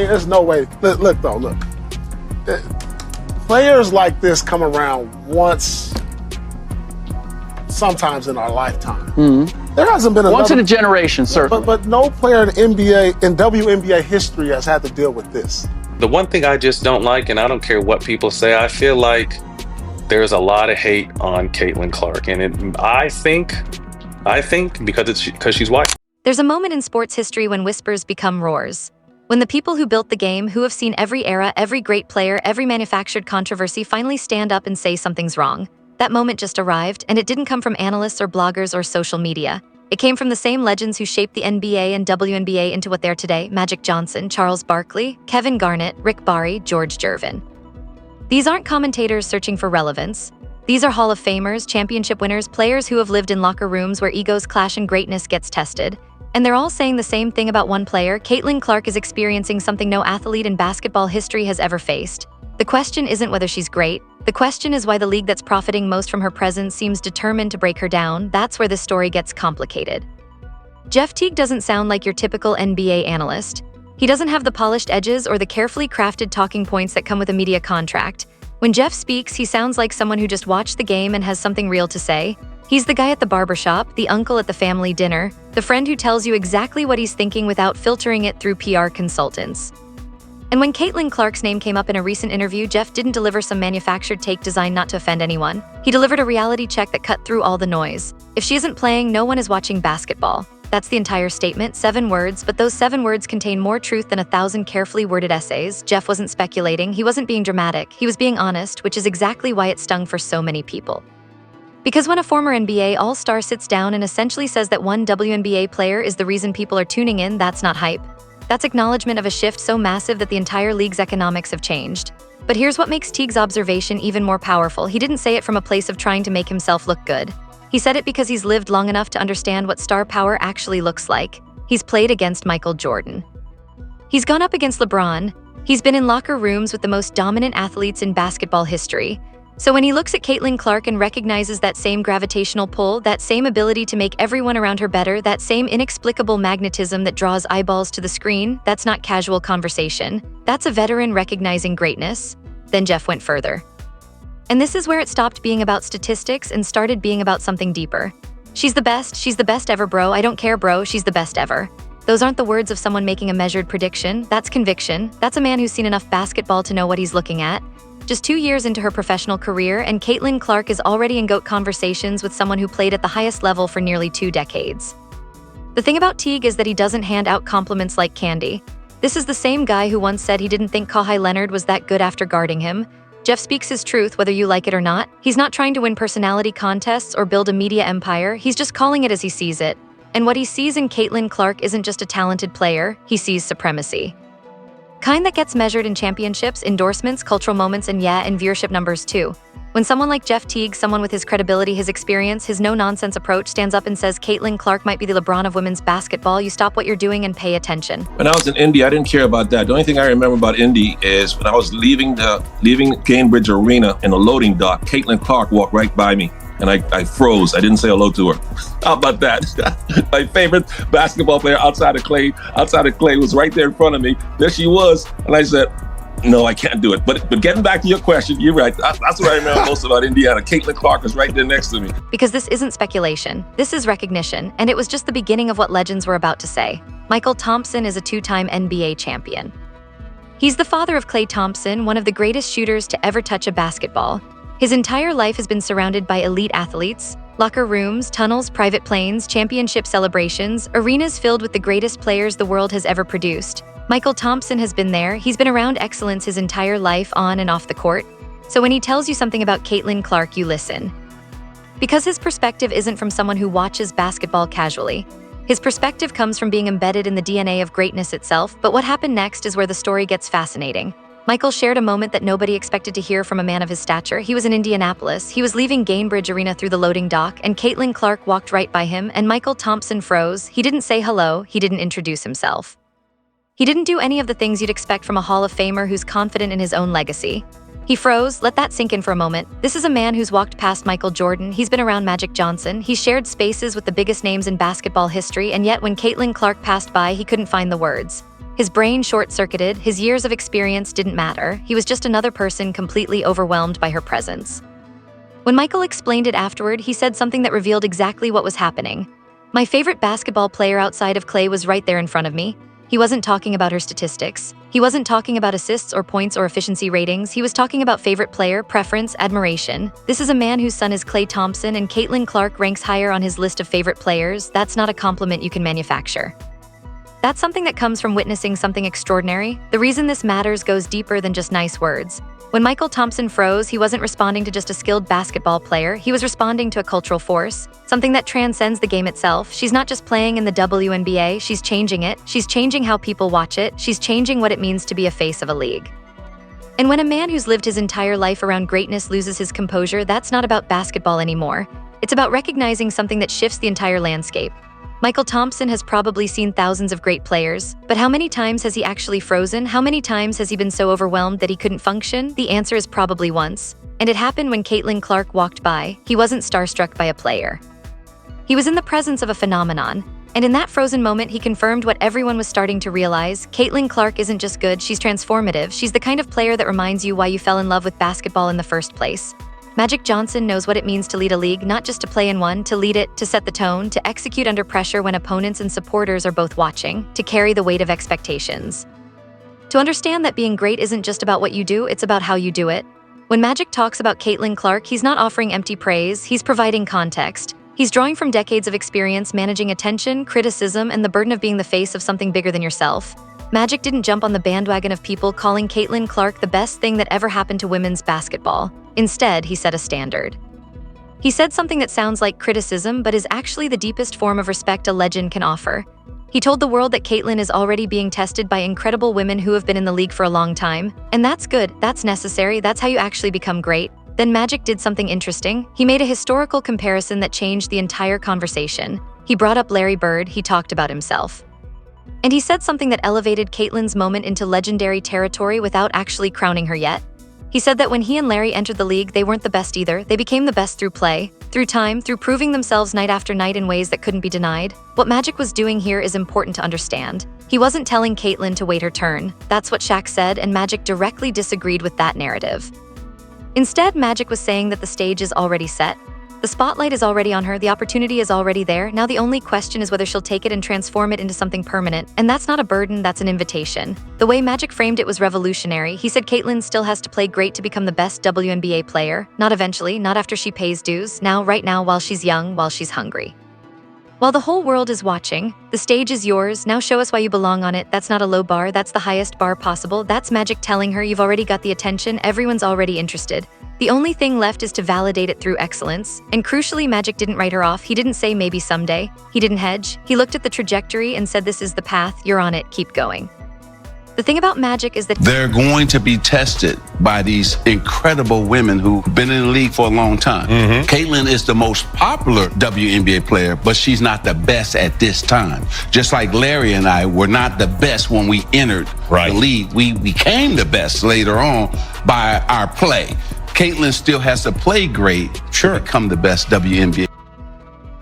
There's no way. Look. Players like this come around once, sometimes in our lifetime. Mm-hmm. There hasn't been once in a generation, certainly. But no player in NBA and WNBA history has had to deal with this. The one thing I just don't like, and I don't care what people say, I feel like there's a lot of hate on Caitlin Clark, and I think because she's white. There's a moment in sports history when whispers become roars. When the people who built the game, who have seen every era, every great player, every manufactured controversy finally stand up and say something's wrong. That moment just arrived, and it didn't come from analysts or bloggers or social media. It came from the same legends who shaped the NBA and WNBA into what they are today: Magic Johnson, Charles Barkley, Kevin Garnett, Rick Barry, George Gervin. These aren't commentators searching for relevance. These are Hall of Famers, championship winners, players who have lived in locker rooms where egos clash and greatness gets tested. And they're all saying the same thing about one player. Caitlin Clark is experiencing something no athlete in basketball history has ever faced. The question isn't whether she's great. The question is why the league that's profiting most from her presence seems determined to break her down. That's where this story gets complicated. Jeff Teague doesn't sound like your typical NBA analyst. He doesn't have the polished edges or the carefully crafted talking points that come with a media contract. When Jeff speaks, he sounds like someone who just watched the game and has something real to say. He's the guy at the barbershop, the uncle at the family dinner, the friend who tells you exactly what he's thinking without filtering it through PR consultants. And when Caitlin Clark's name came up in a recent interview, Jeff didn't deliver some manufactured take designed not to offend anyone. He delivered a reality check that cut through all the noise. If she isn't playing, no one is watching basketball. That's the entire statement, 7 words, but those 7 words contain more truth than 1,000 carefully worded essays. Jeff wasn't speculating, he wasn't being dramatic, he was being honest, which is exactly why it stung for so many people. Because when a former NBA All-Star sits down and essentially says that one WNBA player is the reason people are tuning in, that's not hype. That's acknowledgement of a shift so massive that the entire league's economics have changed. But here's what makes Teague's observation even more powerful. He didn't say it from a place of trying to make himself look good. He said it because he's lived long enough to understand what star power actually looks like. He's played against Michael Jordan. He's gone up against LeBron. He's been in locker rooms with the most dominant athletes in basketball history. So when he looks at Caitlin Clark and recognizes that same gravitational pull, that same ability to make everyone around her better, that same inexplicable magnetism that draws eyeballs to the screen, that's not casual conversation. That's a veteran recognizing greatness. Then Jeff went further. And this is where it stopped being about statistics and started being about something deeper. She's the best ever, bro. I don't care, bro, she's the best ever. Those aren't the words of someone making a measured prediction. That's conviction. That's a man who's seen enough basketball to know what he's looking at. Just 2 years into her professional career, and Caitlin Clark is already in GOAT conversations with someone who played at the highest level for nearly 2 decades. The thing about Teague is that he doesn't hand out compliments like candy. This is the same guy who once said he didn't think Kawhi Leonard was that good after guarding him. Jeff speaks his truth whether you like it or not. He's not trying to win personality contests or build a media empire, he's just calling it as he sees it. And what he sees in Caitlin Clark isn't just a talented player, he sees supremacy. Kind that gets measured in championships, endorsements, cultural moments, and in viewership numbers too. When someone like Jeff Teague, someone with his credibility, his experience, his no-nonsense approach, stands up and says Caitlin Clark might be the LeBron of women's basketball, you stop what you're doing and pay attention. When I was in Indy, I didn't care about that. The only thing I remember about Indy is when I was leaving Cambridge Arena in a loading dock, Caitlin Clark walked right by me. And I froze. I didn't say hello to her. How about that? My favorite basketball player outside of Clay was right there in front of me. There she was. And I said, no, I can't do it. But getting back to your question, you're right. That's what I remember most about Indiana. Caitlin Clark was right there next to me. Because this isn't speculation. This is recognition. And it was just the beginning of what legends were about to say. Michael Thompson is a 2-time NBA champion. He's the father of Klay Thompson, one of the greatest shooters to ever touch a basketball. His entire life has been surrounded by elite athletes, locker rooms, tunnels, private planes, championship celebrations, arenas filled with the greatest players the world has ever produced. Michael Thompson has been there. He's been around excellence his entire life on and off the court. So when he tells you something about Caitlin Clark, you listen. Because his perspective isn't from someone who watches basketball casually. His perspective comes from being embedded in the DNA of greatness itself, but what happened next is where the story gets fascinating. Michael shared a moment that nobody expected to hear from a man of his stature. He was in Indianapolis. He was leaving Gainbridge Arena through the loading dock, and Caitlin Clark walked right by him, and Michael Thompson froze. He didn't say hello. He didn't introduce himself. He didn't do any of the things you'd expect from a Hall of Famer who's confident in his own legacy. He froze. Let that sink in for a moment. This is a man who's walked past Michael Jordan. He's been around Magic Johnson. He's shared spaces with the biggest names in basketball history, and yet when Caitlin Clark passed by, he couldn't find the words. His brain short-circuited, his years of experience didn't matter, he was just another person completely overwhelmed by her presence. When Michael explained it afterward, he said something that revealed exactly what was happening. My favorite basketball player outside of Clay was right there in front of me. He wasn't talking about her statistics. He wasn't talking about assists or points or efficiency ratings. He was talking about favorite player, preference, admiration. This is a man whose son is Klay Thompson, and Caitlin Clark ranks higher on his list of favorite players. That's not a compliment you can manufacture. That's something that comes from witnessing something extraordinary. The reason this matters goes deeper than just nice words. When Michael Thompson froze, he wasn't responding to just a skilled basketball player, he was responding to a cultural force, something that transcends the game itself. She's not just playing in the WNBA, she's changing it, she's changing how people watch it, she's changing what it means to be a face of a league. And when a man who's lived his entire life around greatness loses his composure, that's not about basketball anymore. It's about recognizing something that shifts the entire landscape. Michael Thompson has probably seen thousands of great players, but how many times has he actually frozen? How many times has he been so overwhelmed that he couldn't function? The answer is probably once. And it happened when Caitlin Clark walked by. He wasn't starstruck by a player. He was in the presence of a phenomenon. And in that frozen moment, he confirmed what everyone was starting to realize. Caitlin Clark isn't just good, she's transformative. She's the kind of player that reminds you why you fell in love with basketball in the first place. Magic Johnson knows what it means to lead a league, not just to play in one, to lead it, to set the tone, to execute under pressure when opponents and supporters are both watching, to carry the weight of expectations. To understand that being great isn't just about what you do, it's about how you do it. When Magic talks about Caitlin Clark, he's not offering empty praise, he's providing context. He's drawing from decades of experience managing attention, criticism, and the burden of being the face of something bigger than yourself. Magic didn't jump on the bandwagon of people calling Caitlin Clark the best thing that ever happened to women's basketball. Instead, he set a standard. He said something that sounds like criticism, but is actually the deepest form of respect a legend can offer. He told the world that Caitlin is already being tested by incredible women who have been in the league for a long time. And that's good, that's necessary, that's how you actually become great. Then Magic did something interesting. He made a historical comparison that changed the entire conversation. He brought up Larry Bird, he talked about himself. And he said something that elevated Caitlin's moment into legendary territory without actually crowning her yet. He said that when he and Larry entered the league, they weren't the best either. They became the best through play, through time, through proving themselves night after night in ways that couldn't be denied. What Magic was doing here is important to understand. He wasn't telling Caitlin to wait her turn. That's what Shaq said, and Magic directly disagreed with that narrative. Instead, Magic was saying that the stage is already set. The spotlight is already on her, the opportunity is already there. Now the only question is whether she'll take it and transform it into something permanent. And that's not a burden, that's an invitation. The way Magic framed it was revolutionary. He said Caitlin still has to play great to become the best WNBA player. Not eventually, not after she pays dues. Now, right now, while she's young, while she's hungry. While the whole world is watching, the stage is yours. Now show us why you belong on it. That's not a low bar, that's the highest bar possible. That's Magic telling her you've already got the attention, everyone's already interested. The only thing left is to validate it through excellence. And crucially, Magic didn't write her off. He didn't say maybe someday. He didn't hedge. He looked at the trajectory and said, this is the path, you're on it, keep going. The thing about Magic is that they're going to be tested by these incredible women who've been in the league for a long time. Caitlin is the most popular WNBA player, but she's not the best at this time. Just like Larry and I were not the best when we entered the league. We became the best later on by our play. Caitlin still has to play great to become the best WNBA.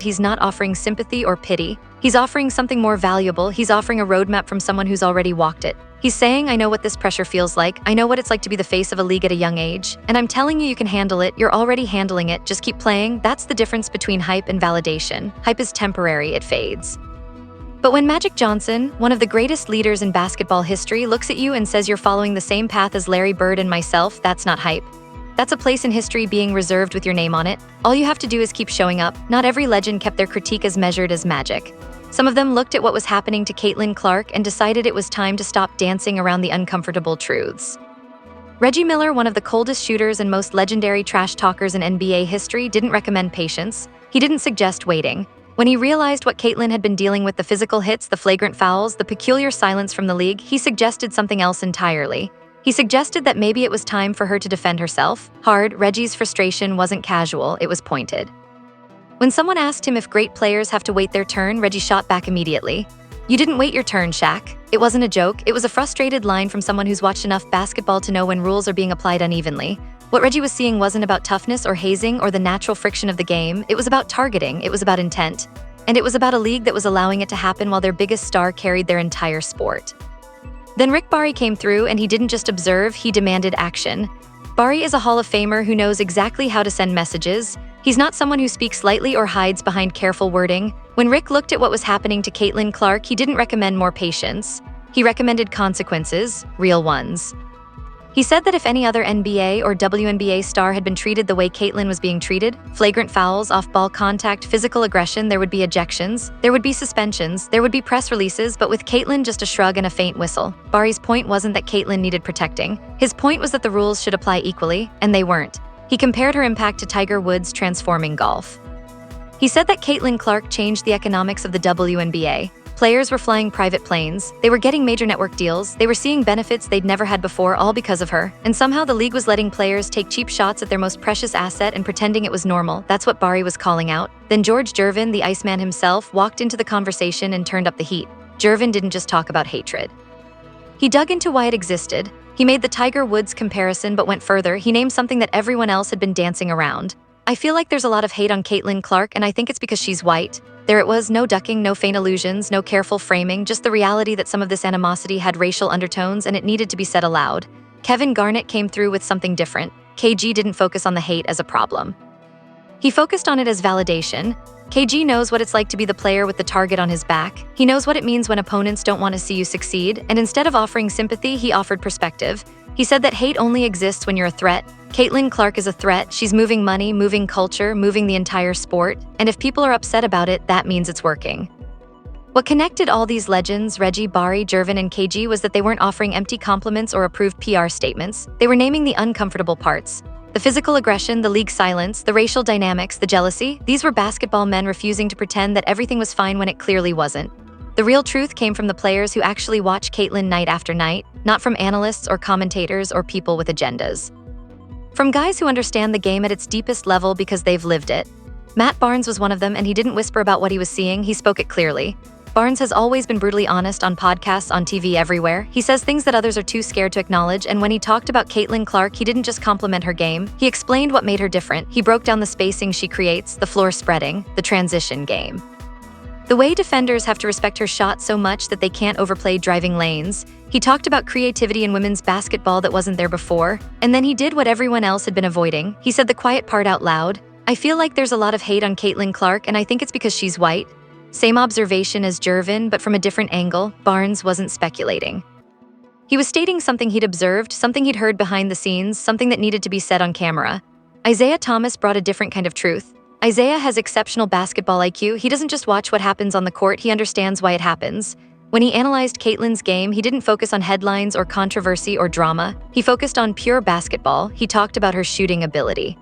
he's not offering sympathy or pity. He's offering something more valuable. He's offering a roadmap from someone who's already walked it. He's saying, I know what this pressure feels like. I know what it's like to be the face of a league at a young age. And I'm telling you, you can handle it. You're already handling it. Just keep playing. That's the difference between hype and validation. Hype is temporary. It fades. But when Magic Johnson, one of the greatest leaders in basketball history, looks at you and says you're following the same path as Larry Bird and myself, that's not hype. That's a place in history being reserved with your name on it. All you have to do is keep showing up. Not every legend kept their critique as measured as Magic. Some of them looked at what was happening to Caitlin Clark and decided it was time to stop dancing around the uncomfortable truths. Reggie Miller, one of the coldest shooters and most legendary trash talkers in NBA history, didn't recommend patience. He didn't suggest waiting. When he realized what Caitlin had been dealing with, the physical hits, the flagrant fouls, the peculiar silence from the league, he suggested something else entirely. He suggested that maybe it was time for her to defend herself. Hard, Reggie's frustration wasn't casual, it was pointed. When someone asked him if great players have to wait their turn, Reggie shot back immediately. You didn't wait your turn, Shaq. It wasn't a joke, it was a frustrated line from someone who's watched enough basketball to know when rules are being applied unevenly. What Reggie was seeing wasn't about toughness or hazing or the natural friction of the game, it was about targeting, it was about intent. And it was about a league that was allowing it to happen while their biggest star carried their entire sport. Then Rick Barry came through, and he didn't just observe, he demanded action. Barry is a Hall of Famer who knows exactly how to send messages. He's not someone who speaks lightly or hides behind careful wording. When Rick looked at what was happening to Caitlin Clark, he didn't recommend more patience. He recommended consequences, real ones. He said that if any other NBA or WNBA star had been treated the way Caitlin was being treated, flagrant fouls, off-ball contact, physical aggression, there would be ejections, there would be suspensions, there would be press releases, but with Caitlin, just a shrug and a faint whistle. Barry's point wasn't that Caitlin needed protecting. His point was that the rules should apply equally, and they weren't. He compared her impact to Tiger Woods transforming golf. He said that Caitlin Clark changed the economics of the WNBA. Players were flying private planes, they were getting major network deals, they were seeing benefits they'd never had before, all because of her. And somehow the league was letting players take cheap shots at their most precious asset and pretending it was normal. That's what Barry was calling out. Then Gervin, the Iceman himself, walked into the conversation and turned up the heat. Gervin didn't just talk about hatred. He dug into why it existed. He made the Tiger Woods comparison but went further. He named something that everyone else had been dancing around. I feel like there's a lot of hate on Caitlin Clark, and I think it's because she's white. There it was, no ducking, no faint allusions, no careful framing, just the reality that some of this animosity had racial undertones and it needed to be said aloud. Garnett came through with something different. KG didn't focus on the hate as a problem. He focused on it as validation. KG knows what it's like to be the player with the target on his back. He knows what it means when opponents don't want to see you succeed, and instead of offering sympathy, he offered perspective. He said that hate only exists when you're a threat. Caitlin Clark is a threat. She's moving money, moving culture, moving the entire sport. And if people are upset about it, that means it's working. What connected all these legends, Reggie, Barry, Gervin, and KG, was that they weren't offering empty compliments or approved PR statements. They were naming the uncomfortable parts. The physical aggression, the league silence, the racial dynamics, the jealousy. These were basketball men refusing to pretend that everything was fine when it clearly wasn't. The real truth came from the players who actually watch Caitlin night after night, not from analysts or commentators or people with agendas. From guys who understand the game at its deepest level because they've lived it. Matt Barnes was one of them, and he didn't whisper about what he was seeing, he spoke it clearly. Barnes has always been brutally honest on podcasts, on TV, everywhere. He says things that others are too scared to acknowledge, and when he talked about Caitlin Clark, he didn't just compliment her game. He explained what made her different. He broke down the spacing she creates, the floor spreading, the transition game. The way defenders have to respect her shot so much that they can't overplay driving lanes. He talked about creativity in women's basketball that wasn't there before, and then he did what everyone else had been avoiding. He said the quiet part out loud. I feel like there's a lot of hate on Caitlin Clark, and I think it's because she's white. Same observation as Gervin, but from a different angle. Barnes wasn't speculating. He was stating something he'd observed, something he'd heard behind the scenes, something that needed to be said on camera. Isaiah Thomas brought a different kind of truth. Isaiah has exceptional basketball IQ. He doesn't just watch what happens on the court, he understands why it happens. When he analyzed Caitlin's game, he didn't focus on headlines or controversy or drama. He focused on pure basketball. He talked about her shooting ability.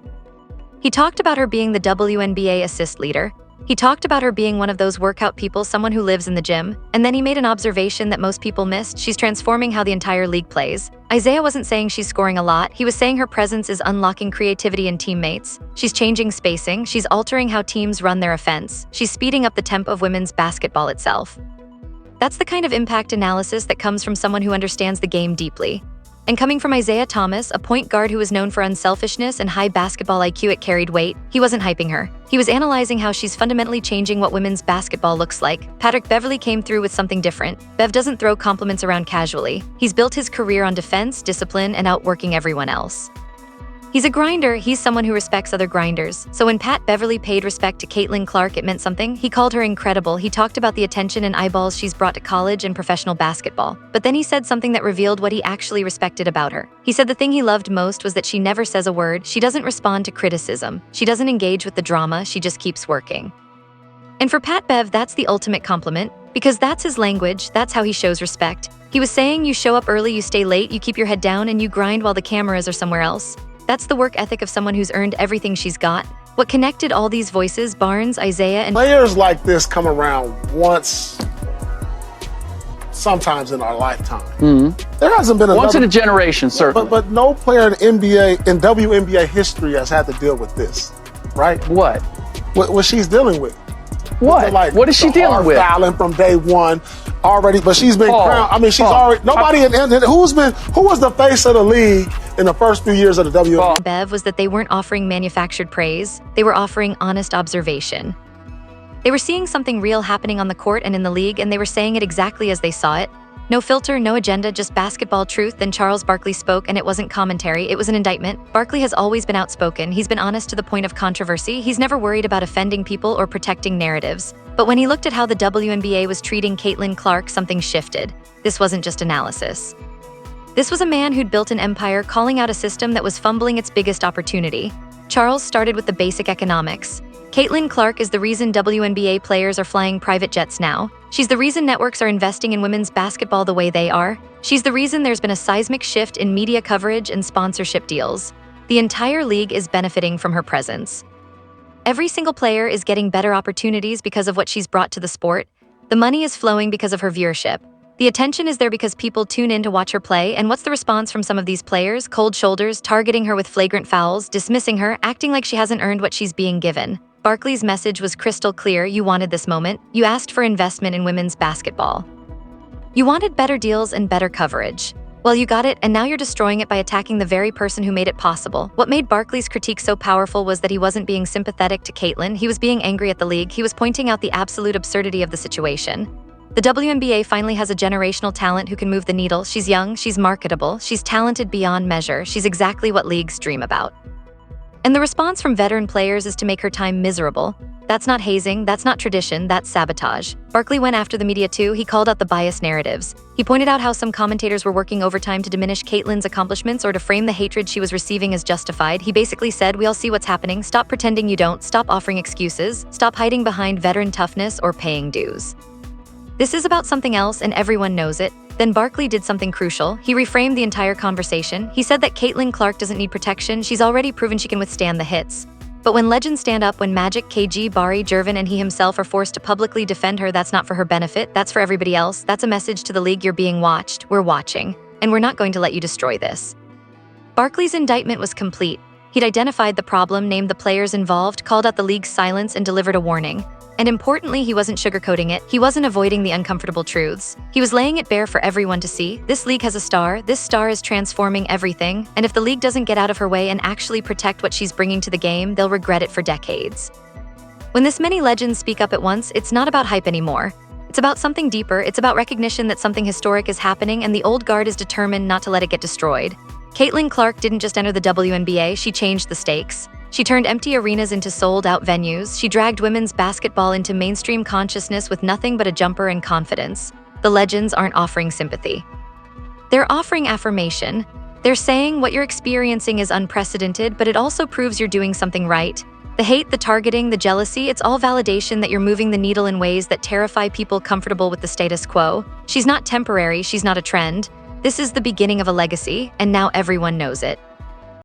He talked about her being the WNBA assist leader. He talked about her being one of those workout people, someone who lives in the gym. And then he made an observation that most people missed. She's transforming how the entire league plays. Isaiah wasn't saying she's scoring a lot. He was saying her presence is unlocking creativity in teammates. She's changing spacing. She's altering how teams run their offense. She's speeding up the tempo of women's basketball itself. That's the kind of impact analysis that comes from someone who understands the game deeply. And coming from Isaiah Thomas, a point guard who was known for unselfishness and high basketball IQ, it carried weight. He wasn't hyping her. He was analyzing how she's fundamentally changing what women's basketball looks like. Patrick Beverly came through with something different. Bev doesn't throw compliments around casually. He's built his career on defense, discipline, and outworking everyone else. He's a grinder. He's someone who respects other grinders. So when Pat Beverly paid respect to Caitlin Clark, it meant something. He called her incredible. He talked about the attention and eyeballs she's brought to college and professional basketball. But then he said something that revealed what he actually respected about her. He said the thing he loved most was that she never says a word. She doesn't respond to criticism. She doesn't engage with the drama. She just keeps working. And for Pat Bev, that's the ultimate compliment, because that's his language. That's how he shows respect. He was saying, you show up early, you stay late, you keep your head down, and you grind while the cameras are somewhere else. That's the work ethic of someone who's earned everything she's got. What connected all these voices, Barnes, Isaiah, and Players like this come around once, sometimes in our lifetime. Mm-hmm. There hasn't been once in a generation, certainly. But no player in NBA and WNBA history has had to deal with this, right? What? What she's dealing with. What? What is she dealing with? Fouling from day one already, but she's been crowned. I mean, she's already nobody. Who was the face of the league in the first few years of the WNBA? Bev was that they weren't offering manufactured praise. They were offering honest observation. They were seeing something real happening on the court and in the league, and they were saying it exactly as they saw it. No filter, no agenda, just basketball truth. Then Charles Barkley spoke, and it wasn't commentary, it was an indictment. Barkley has always been outspoken. He's been honest to the point of controversy. He's never worried about offending people or protecting narratives. But when he looked at how the WNBA was treating Caitlin Clark, something shifted. This wasn't just analysis. This was a man who'd built an empire, calling out a system that was fumbling its biggest opportunity. Charles started with the basic economics. Caitlin Clark is the reason WNBA players are flying private jets now. She's the reason networks are investing in women's basketball the way they are. She's the reason there's been a seismic shift in media coverage and sponsorship deals. The entire league is benefiting from her presence. Every single player is getting better opportunities because of what she's brought to the sport. The money is flowing because of her viewership. The attention is there because people tune in to watch her play, and what's the response from some of these players? Cold shoulders, targeting her with flagrant fouls, dismissing her, acting like she hasn't earned what she's being given. Barkley's message was crystal clear. You wanted this moment. You asked for investment in women's basketball. You wanted better deals and better coverage. Well, you got it, and now you're destroying it by attacking the very person who made it possible. What made Barkley's critique so powerful was that he wasn't being sympathetic to Caitlin. He was being angry at the league. He was pointing out the absolute absurdity of the situation. The WNBA finally has a generational talent who can move the needle. She's young, she's marketable, she's talented beyond measure. She's exactly what leagues dream about. And the response from veteran players is to make her time miserable. That's not hazing, that's not tradition, that's sabotage. Barkley went after the media too. He called out the biased narratives. He pointed out how some commentators were working overtime to diminish Caitlin's accomplishments or to frame the hatred she was receiving as justified. He basically said, we all see what's happening. Stop pretending you don't. Stop offering excuses. Stop hiding behind veteran toughness or paying dues. This is about something else, and everyone knows it. Then Barkley did something crucial. He reframed the entire conversation. He said that Caitlin Clark doesn't need protection. She's already proven she can withstand the hits. But when legends stand up, when Magic, KG, Barry, Gervin, and he himself are forced to publicly defend her, that's not for her benefit. That's for everybody else. That's a message to the league. You're being watched. We're watching. And we're not going to let you destroy this. Barkley's indictment was complete. He'd identified the problem, named the players involved, called out the league's silence, and delivered a warning. And importantly, he wasn't sugarcoating it. He wasn't avoiding the uncomfortable truths. He was laying it bare for everyone to see. This league has a star. This star is transforming everything. And if the league doesn't get out of her way and actually protect what she's bringing to the game, they'll regret it for decades. When this many legends speak up at once, it's not about hype anymore. It's about something deeper. It's about recognition that something historic is happening, and the old guard is determined not to let it get destroyed. Caitlin Clark didn't just enter the WNBA, she changed the stakes. She turned empty arenas into sold-out venues. She dragged women's basketball into mainstream consciousness with nothing but a jumper and confidence. The legends aren't offering sympathy. They're offering affirmation. They're saying what you're experiencing is unprecedented, but it also proves you're doing something right. The hate, the targeting, the jealousy, it's all validation that you're moving the needle in ways that terrify people comfortable with the status quo. She's not temporary, she's not a trend. This is the beginning of a legacy, and now everyone knows it.